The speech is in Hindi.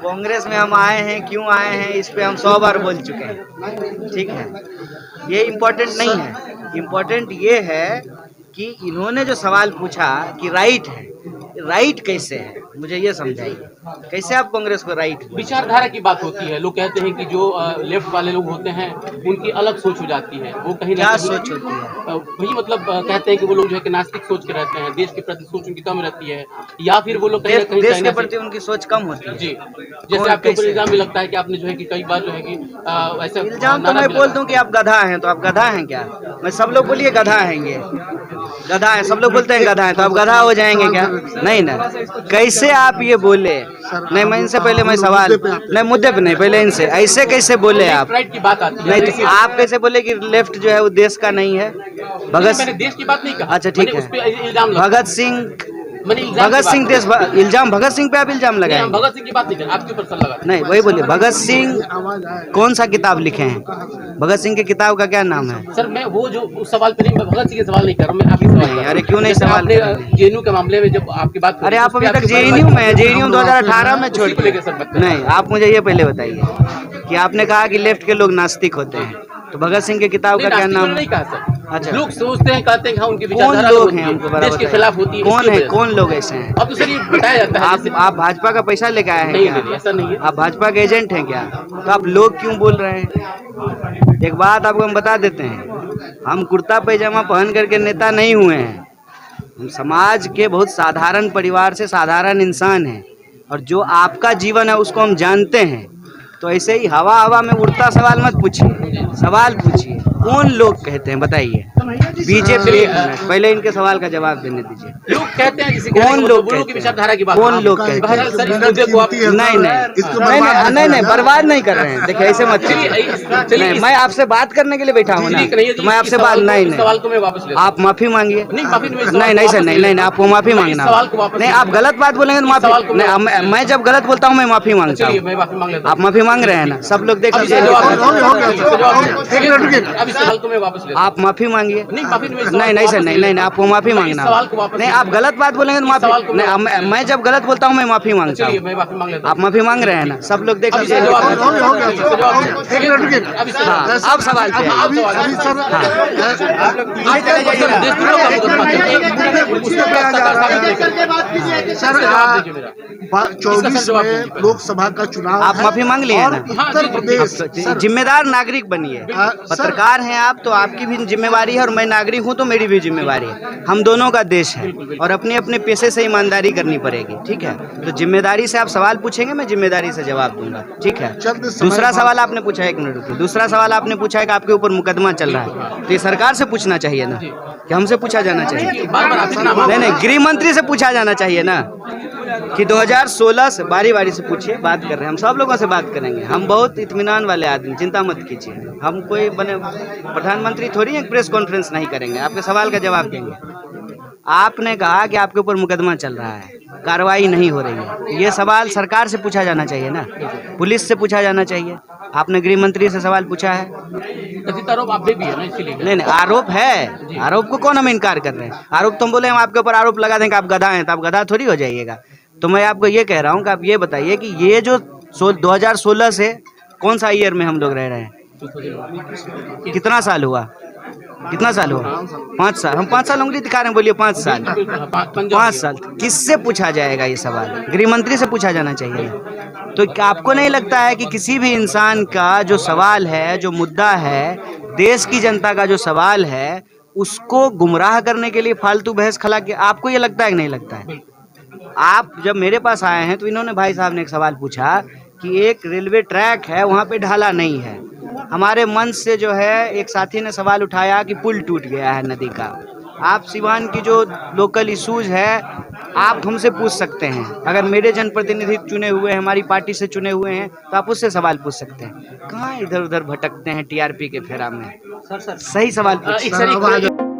कांग्रेस में हम आए हैं, क्यों आए हैं, इस पे हम 100 बार बोल चुके हैं। ठीक है, ये इम्पोर्टेंट नहीं है। इम्पोर्टेंट ये है कि इन्होंने जो सवाल पूछा कि राइट है, राइट कैसे है, मुझे ये समझाइए। कैसे आप कांग्रेस को राइट? विचारधारा की बात होती है। लोग कहते हैं कि जो लेफ्ट वाले लोग होते हैं उनकी अलग सोच हो जाती है। वो कहीं ना क्या कहीं सोच होती है? वही मतलब कहते हैं कि वो लोग जो है कि नास्तिक सोच के रहते हैं, देश के प्रति सोच उनकी कम रहती है, या फिर वो लोग कहीं ना कहीं देश के प्रति उनकी सोच कम होती है। जी, जैसे आपके ऊपर इल्जाम भी लगता है कि आपने जो है कि कई बार जो है कि ऐसा इल्जाम तो मैं बोल दूं कि आप गधा हैं, तो आप गधा हैं क्या? मैं सब लोग बोलिए गधा हैं, ये गधा है, सब लोग बोलते हैं गधा है, तो आप गधा हो जाएंगे क्या? नहीं ना। कैसे आप ये बोले? नहीं, मैं इनसे पहले मैं सवाल नहीं, मुद्दे पे नहीं, पहले इनसे ऐसे कैसे बोले आप? राइट की बात आती है। नहीं तो आप कैसे बोले कि लेफ्ट जो है वो देश का नहीं है? मैंने देश की बात नहीं कहा। अच्छा ठीक है, भगत सिंह देश इल्जाम भगत सिंह पे आप इल्जाम लगाए? भगत सिंह की बात नहीं कर, आपके ऊपर सर लगा। नहीं, वही बोलिए। भगत सिंह कौन सा किताब लिखे हैं? भगत सिंह की किताब का क्या नाम है? सर मैं वो जो उस सवाल पे नहीं, मैं भगत सिंह के सवाल नहीं कर रहा हूं, मैं आपके सवाल नहीं, अरे क्यों नहीं सवाल? जेएनयू के मामले में जब आपकी बात, अरे आप अभी तक जेएनयू में, जेएनयू 2018 में छोड़ दिया। नहीं, आप मुझे ये पहले बताइए कि आपने कहा कि लेफ्ट के लोग नास्तिक होते हैं, तो भगत सिंह की किताब का क्या नाम? नहीं कहा सर। अच्छा, लोग सोचते हैं, कहते हैं हाँ उनकी कौन विचारधारा लोग हैं हमको देश के खिलाफ होती है। कौन है, कौन लोग ऐसे हैं? अब तो सर ये बताया जाता है। आप भाजपा का पैसा लेके आए हैं क्या? नहीं, ऐसा नहीं है। आप भाजपा के एजेंट हैं क्या? तो आप लोग क्यों बोल रहे हैं? एक बात आपको हम बता देते हैं, हम कुर्ता पैजामा पहन करके नेता नहीं हुए हैं। हम समाज के बहुत साधारण परिवार से साधारण इंसान हैं, और जो आपका जीवन है उसको हम जानते हैं। तो ऐसे ही हवा हवा में उड़ता सवाल मत पूछिए, सवाल पूछिए। कौन लोग कहते हैं बताइए? बीजेपी। पहले इनके सवाल का जवाब देने दीजिए। लोग कहते हैं, कौन लोग की विचारधारा की बात, कौन लोग कहते हैं? नहीं नहीं, बर्बाद नहीं कर रहे हैं। देखिए ऐसे मत नहीं, मैं आपसे बात करने के लिए बैठा हूँ ना, तो मैं आपसे बात नहीं, आप माफी मांगिए। नहीं सर, नहीं, आपको माफी मांगना। नहीं, आप गलत बात बोलेंगे तो माफी। मैं जब गलत बोलता हूँ मैं माफी मांगता हूँ। आप माफी मांग रहे हैं ना, सब लोग देख लीजिए। आप माफी मांगिए। नहीं सर, नहीं, आपको माफी मांगना। नहीं, आप गलत बात बोलेंगे तो माफी नहीं। मैं जब गलत बोलता हूँ मैं माफी मांगता हूँ। आप माफी मांग रहे हैं ना, सब लोग देख लीजिए। अब सवाल पे सर 24 में लोकसभा का चुनाव, आप माफी मांग लिए ना। उत्तर प्रदेश जिम्मेदार नागरिक बनिए। पत्रकार हैं आप, तो आपकी भी जिम्मेवारी है, और मैं नागरिक हूं तो मेरी भी जिम्मेवारी है। हम दोनों का देश है, और अपने अपने पेशे से ईमानदारी करनी पड़ेगी। ठीक है, तो जिम्मेदारी से आप सवाल पूछेंगे, मैं जिम्मेदारी से जवाब दूंगा। ठीक है। दूसरा सवाल आपने पूछा, एक मिनट रुकिए। दूसरा सवाल आपने पूछा है कि आपके ऊपर मुकदमा चल रहा है, तो ये सरकार से पूछना चाहिए ना, कि हमसे पूछा जाना चाहिए? नहीं, गृह मंत्री से पूछा जाना चाहिए ना, कि 2016 से बारी बारी से पूछिए। बात कर रहे हैं, हम सब लोगों से बात करेंगे। हम बहुत इत्मीनान वाले आदमी, चिंता मत कीजिए। हम कोई बने प्रधानमंत्री थोड़ी एक प्रेस कॉन्फ्रेंस नहीं करेंगे, आपके सवाल का जवाब देंगे। आपने कहा कि आपके ऊपर मुकदमा चल रहा है, कार्रवाई नहीं हो रही है, ये सवाल सरकार से पूछा जाना चाहिए ना, पुलिस से पूछा जाना चाहिए। आपने गृह मंत्री से सवाल पूछा है? आरोप आप भी है ना, इसलिए नहीं, आरोप है। आरोप को कौन हम इनकार कर रहे हैं? आरोप तुम बोले हम आपके ऊपर आरोप लगा दें कि आप गधा हैं, तो आप गधा थोड़ी हो जाइएगा। तो मैं आपको ये कह रहा हूँ कि आप ये बताइए कि ये जो 2016 से कौन सा ईयर में हम लोग रह रहे हैं? कितना साल हुआ? कितना साल हुआ? 5 साल। हम 5 साल उंगली दिखा रहे हैं, बोलिए 5 साल। 5 साल किससे पूछा जाएगा ये सवाल? गृह मंत्री से पूछा जाना चाहिए। तो क्या आपको नहीं लगता है कि किसी भी इंसान का जो सवाल है, जो मुद्दा है, देश की जनता का जो सवाल है, उसको गुमराह करने के लिए फालतू बहस खला के, आपको ये लगता है कि नहीं लगता है? आप जब मेरे पास आए हैं तो इन्होंने, भाई साहब ने एक सवाल पूछा कि एक रेलवे ट्रैक है वहाँ पे ढाला नहीं है। हमारे मंच से जो है एक साथी ने सवाल उठाया कि पुल टूट गया है नदी का। आप सिवान की जो लोकल इशूज है आप हमसे पूछ सकते हैं। अगर मेरे जनप्रतिनिधि चुने हुए हैं, हमारी पार्टी से चुने हुए हैं, तो आप उससे सवाल पूछ सकते हैं। कहाँ इधर उधर भटकते हैं टीआरपी के फेरा में? सर सही सवाल पूछिए।